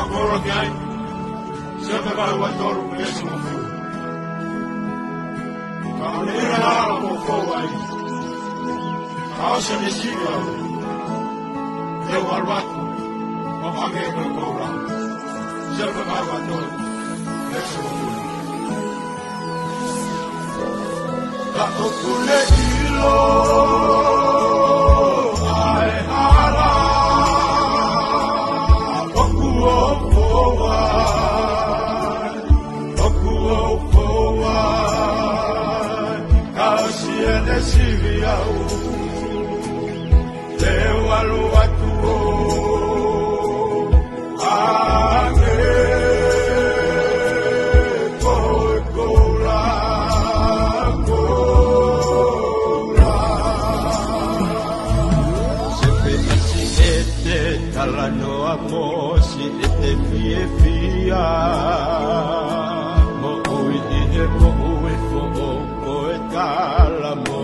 koro ki ai. Saka ka wa toru peso mo fu. Ka onera na ko ko ai. Ka se me siga. Yo warwatu. O hage ko ko ra. Saka ka wa toru peso mo fu. Ka okule ilo. Ai hala. Siriau Lewalu watuo Age Koe kola Kola Sepe isi ete Talano amosi ete fie fia Mo ui ihe mo ui fo koe kala mo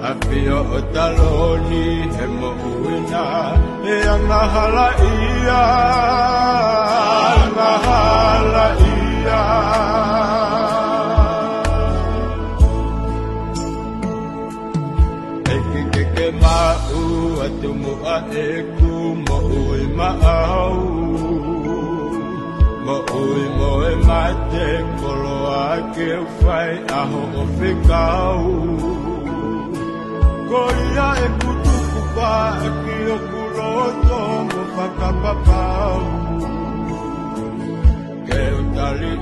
Apio otaloni hemo uina e angahala ia Eke mau atumu aeku mo ui maau Mo ui moe mate kolo ake ufai aho o whikau Koia e kutukupa e ki o kuroto mo whakapapau Ke utali